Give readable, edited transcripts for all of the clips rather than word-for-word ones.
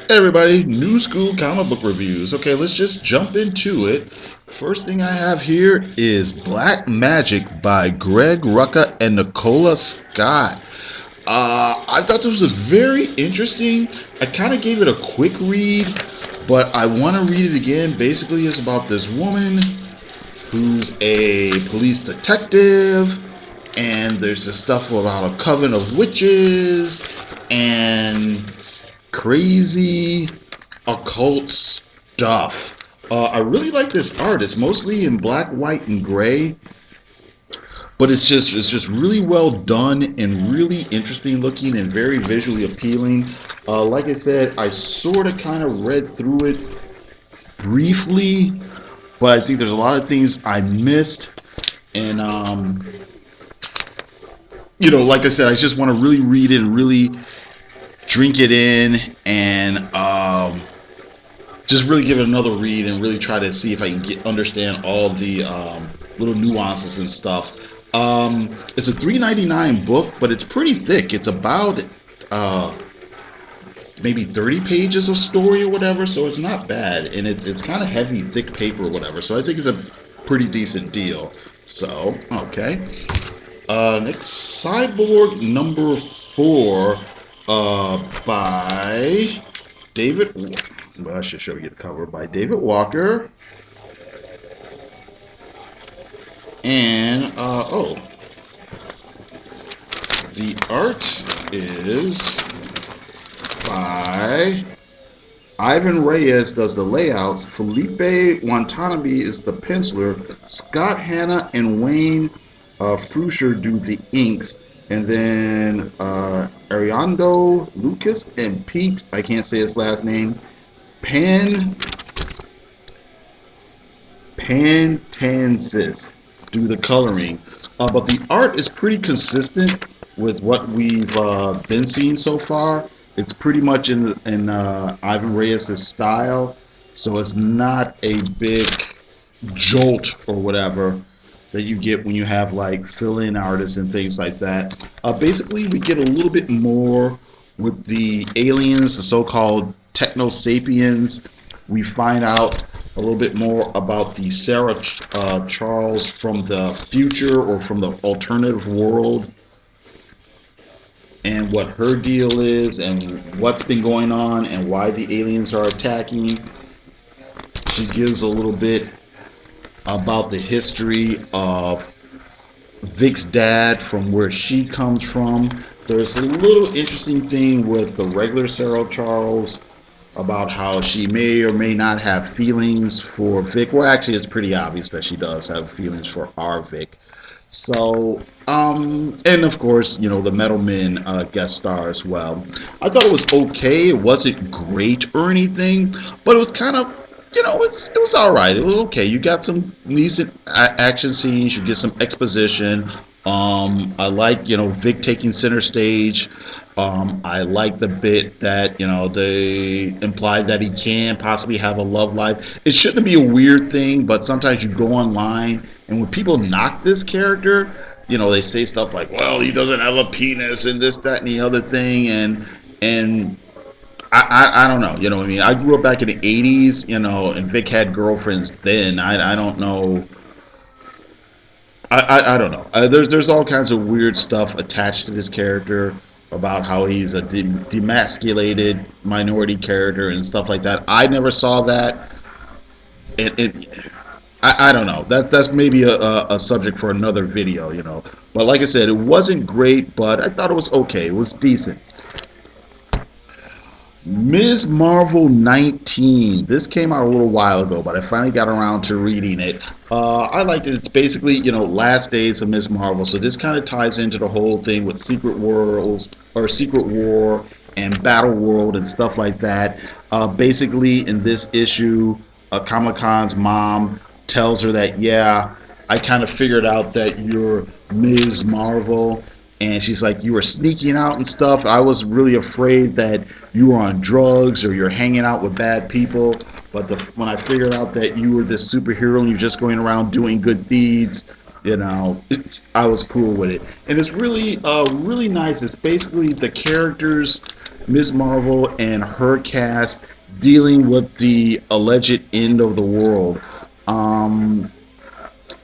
Hey everybody, new school comic book reviews. Okay, let's just jump into it. First thing I have here is Black Magick by Greg Rucka and Nicola Scott. I thought this was very interesting. I kind of gave it a quick read, but I want to read it again. Basically, it's about this woman who's a police detective, and there's this stuff about a coven of witches and crazy occult stuff. I really like this art. It's mostly in black, white, and gray, but it's just really well done and really interesting looking and very visually appealing. Like I said, I sort of kind of read through it briefly, but I think there's a lot of things I missed, and like I said, I just want to really read it and really drink it in and just really give it another read and really try to see if I can understand all the little nuances and stuff. It's a $3.99 book, but it's pretty thick. It's about uh, maybe 30 pages of story or whatever, so it's not bad, and it's kind of heavy, thick paper or whatever. So I think it's a pretty decent deal. So okay, next Cyborg number 4 by David. Well, I should show you the cover by David Walker. And, the art is by Ivan Reyes does the layouts. Felipe Watanabe is the penciler. Scott Hanna and Wayne Frusher do the inks. And then Ariando Lucas and Pete, I can't say his last name, Pan Pantansis do the coloring. But the art is pretty consistent with what we've been seeing so far. It's pretty much in Ivan Reyes' style, so it's not a big jolt or whatever that you get when you have like fill-in artists and things like that. Basically, we get a little bit more with the aliens, the so-called techno sapiens. We find out a little bit more about the Sarah Charles from the future or from the alternative world and what her deal is and what's been going on and why the aliens are attacking. She gives a little bit about the history of Vic's dad from where she comes from. There's a little interesting thing with the regular Sarah Charles about how she may or may not have feelings for Vic. Well, actually, it's pretty obvious that she does have feelings for our Vic. So, and of course, the Metal Men guest star as well. I thought it was okay. It wasn't great or anything, but it was kind of, it was all right. It was okay. You got some decent action scenes. You get some exposition. I like, Vic taking center stage. I like the bit that they imply that he can possibly have a love life. It shouldn't be a weird thing, but sometimes you go online and when people knock this character, they say stuff like, "Well, he doesn't have a penis and this, that, and the other thing," and I don't know. You know what I mean? I grew up back in the '80s, and Vic had girlfriends then. I don't know. I don't know. There's all kinds of weird stuff attached to this character about how he's a demasculated minority character and stuff like that. I never saw that. I don't know. That's maybe a subject for another video. But like I said, it wasn't great, but I thought it was okay. It was decent. Ms. Marvel 19. This came out a little while ago, but I finally got around to reading it. I liked it. It's basically, last days of Ms. Marvel. So this kind of ties into the whole thing with Secret Worlds or Secret War and Battle World and stuff like that. Basically, in this issue, Comic Con's mom tells her that, yeah, I kind of figured out that you're Ms. Marvel, and she's like, you were sneaking out and stuff. I was really afraid that you were on drugs or you're hanging out with bad people. But when I figured out that you were this superhero and you're just going around doing good deeds, You know, I was cool with it, and it's really really nice. It's basically the characters, Ms. Marvel and her cast dealing with the alleged end of the world. Um,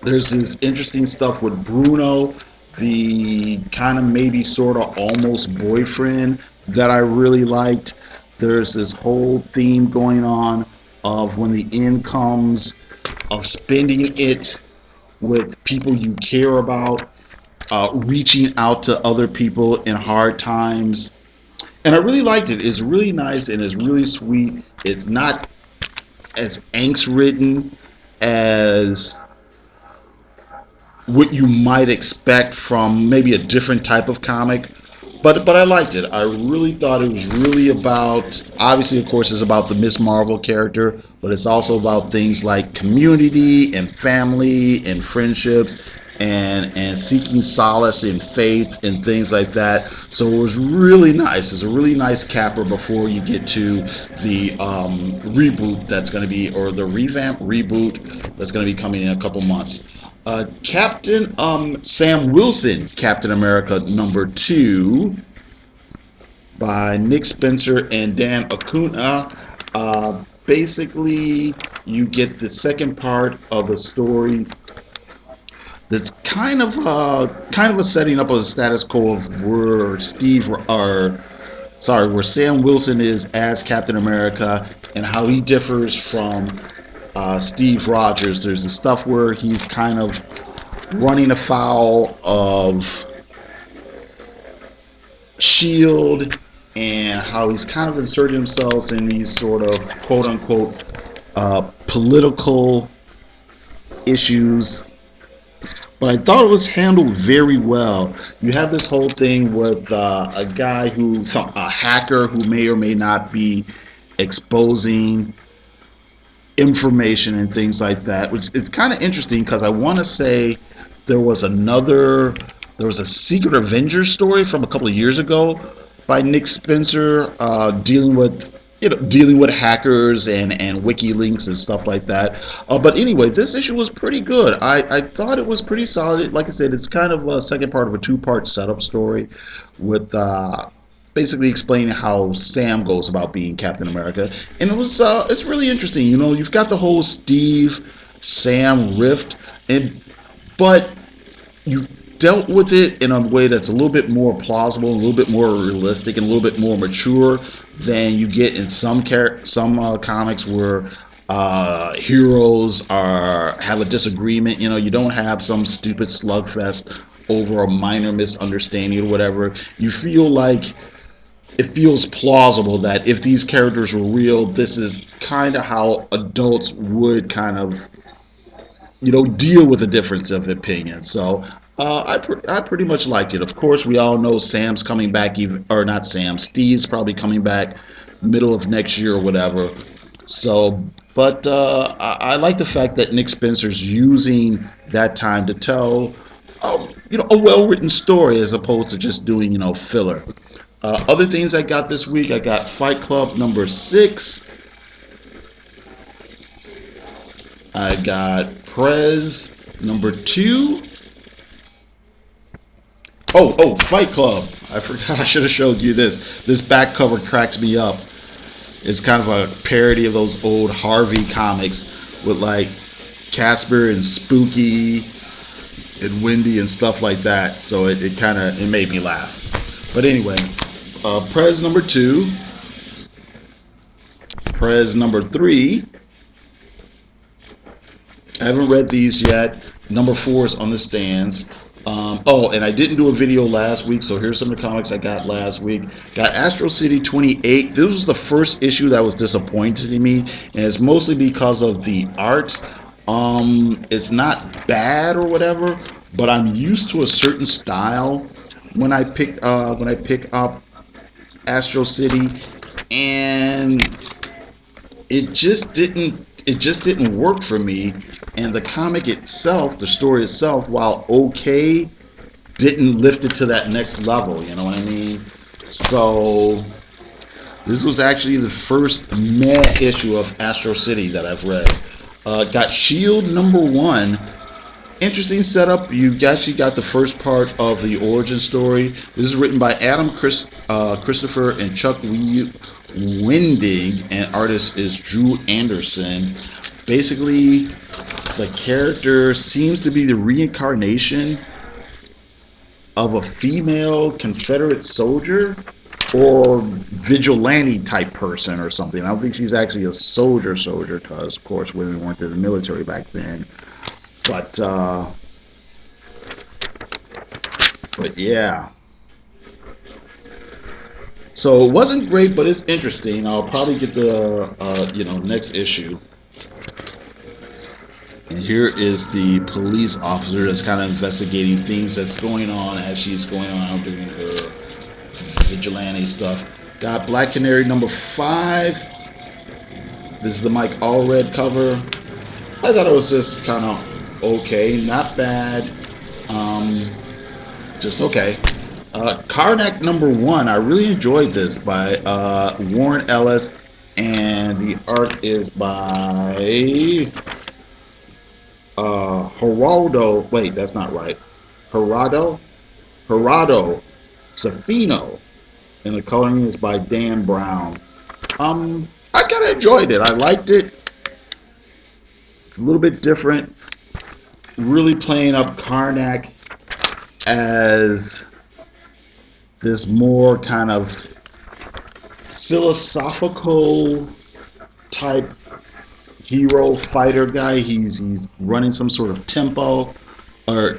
there's this interesting stuff with Bruno, the kind of maybe sort of almost boyfriend that I really liked. There's this whole theme going on of when the end comes, of spending it with people you care about, reaching out to other people in hard times. And I really liked it. It's really nice and it's really sweet. It's not as angst ridden as what you might expect from maybe a different type of comic. But I liked it. I really thought it was really about, obviously, of course, it's about the Miss Marvel character, but it's also about things like community and family and friendships and seeking solace in faith and things like that. So it was really nice. It's a really nice capper before you get to the reboot that's going to be, or the revamp reboot that's going to be coming in a couple months. Captain Sam Wilson, Captain America #2, by Nick Spencer and Dan Acuna. Basically, you get the second part of a story that's kind of a setting up of the status quo of where Sam Wilson is as Captain America and how he differs from Steve Rogers. There's the stuff where he's kind of running afoul of Shield and how he's kind of inserting himself in these sort of quote unquote political issues. But I thought it was handled very well. You have this whole thing with a guy a hacker who may or may not be exposing information and things like that, which is kind of interesting because I want to say there was a Secret Avengers story from a couple of years ago by Nick Spencer, dealing with hackers and WikiLeaks and stuff like that. But anyway, this issue was pretty good. I thought it was pretty solid. Like I said, it's kind of a second part of a two-part setup story with basically explaining how Sam goes about being Captain America, and it's really interesting. You know, you've got the whole Steve Sam rift, but you dealt with it in a way that's a little bit more plausible, a little bit more realistic, and a little bit more mature than you get in some comics where heroes have a disagreement. You know, you don't have some stupid slugfest over a minor misunderstanding or whatever. You feel like it feels plausible that if these characters were real, this is kind of how adults would kind of, deal with a difference of opinion. So I pretty much liked it. Of course, we all know Sam's coming back, or not Sam, Steve's probably coming back middle of next year or whatever. So, but I like the fact that Nick Spencer's using that time to tell, a well-written story as opposed to just doing, filler. Other things I got this week, I got Fight Club #6. I got Prez #2. Fight Club. I forgot I should have showed you this. This back cover cracks me up. It's kind of a parody of those old Harvey comics with like Casper and Spooky and Wendy and stuff like that. So it made me laugh. But anyway, Prez #2, Prez #3. I haven't read these yet. #4 is on the stands. And I didn't do a video last week, so here's some of the comics I got last week. Got Astro City 28. This was the first issue that was disappointing to me, and it's mostly because of the art. It's not bad or whatever, but I'm used to a certain style when I pick up Astro City, and it just didn't work for me. And the comic itself, the story itself, while okay, didn't lift it to that next level. You know what I mean? So this was actually the first issue of Astro City that I've read. Got Shield #1. Interesting setup. You actually got the first part of the origin story. This is written by Christopher and Chuck Winding, and artist is Drew Anderson. Basically, the character seems to be the reincarnation of a female Confederate soldier or vigilante type person or something. I don't think she's actually a soldier because, of course, women weren't in the military back then. But yeah. So it wasn't great, but it's interesting. I'll probably get the next issue. And here is the police officer that's kind of investigating things that's going on as she's going on doing her vigilante stuff. Got Black Canary number 5. This is the Mike Allred cover. I thought it was just kind of okay, not bad, just okay. Karnak number 1. I really enjoyed this by Warren Ellis, and the art is by Geraldo. Wait, that's not right. Gerardo Safino, and the coloring is by Dan Brown. I kind of enjoyed it. I liked it. It's a little bit different. Really playing up Karnak as this more kind of philosophical type hero fighter guy. He's running some sort of temple, and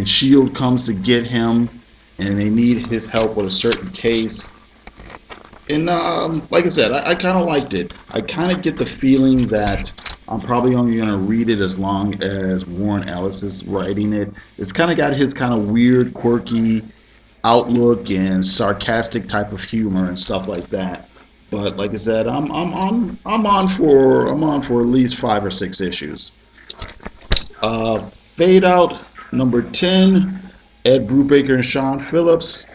Shield comes to get him, and they need his help with a certain case. And like I said, I kind of liked it. I kind of get the feeling that I'm probably only going to read it as long as Warren Ellis is writing it. It's kind of got his kind of weird, quirky outlook and sarcastic type of humor and stuff like that. But like I said, I'm on for at least 5 or 6 issues. Fade Out number 10, Ed Brubaker and Sean Phillips.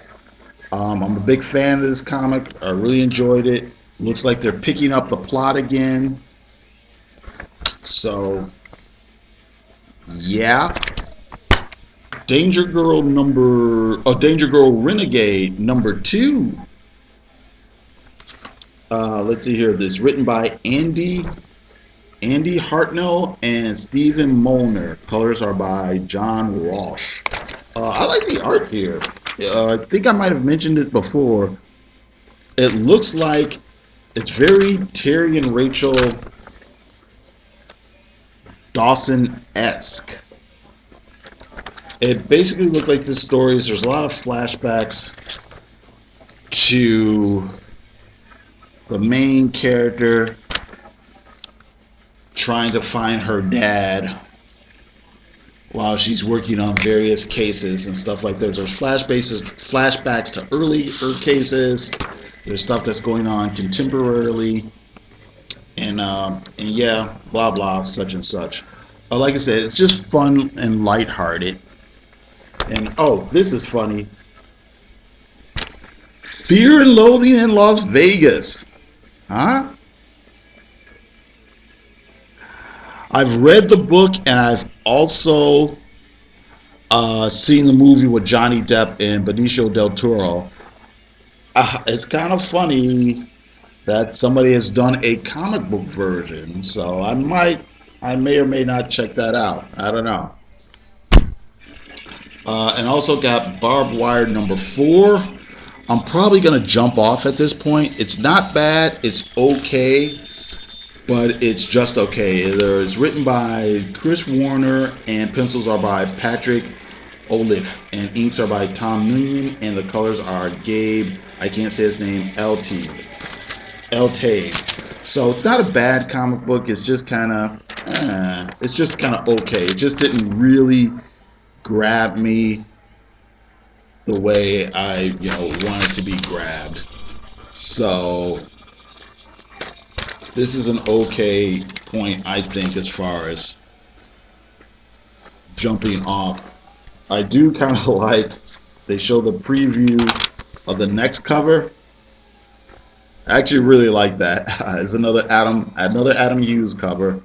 I'm a big fan of this comic. I really enjoyed it. Looks like they're picking up the plot again. So, yeah. Danger Girl Renegade number 2. Let's see here. This is written by Andy Hartnell and Stephen Molnar. Colors are by John Walsh. I like the art here. I think I might have mentioned it before. It looks like it's very Terry and Rachel Dawson-esque. It basically looked like this story. There's a lot of flashbacks to the main character trying to find her dad while she's working on various cases and stuff like that. There's flashbacks to earlier cases. There's stuff that's going on contemporarily, and yeah, blah blah, such and such. Like I said, it's just fun and lighthearted. And oh, this is funny. Fear and Loathing in Las Vegas. Huh? I've read the book, and I've also seen the movie with Johnny Depp and Benicio del Toro. It's kind of funny that somebody has done a comic book version, so I may or may not check that out. I don't know. And also got Barbed Wire number 4. I'm probably going to jump off at this point. It's not bad. It's okay. But it's just okay. It's written by Chris Warner, and pencils are by Patrick Olive, and inks are by Tom Noonan, and the colors are Gabe, I can't say his name, Elte. So it's not a bad comic book. It's just kind of okay. It just didn't really grab me the way I wanted to be grabbed. So this is an okay point, I think, as far as jumping off. I do kind of like they show the preview of the next cover. I actually really like that. It's another Adam Hughes cover.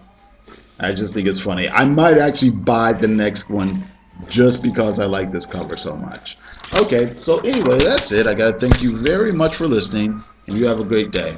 I just think it's funny. I might actually buy the next one just because I like this cover so much. Okay, so anyway, that's it. I got to thank you very much for listening, and you have a great day.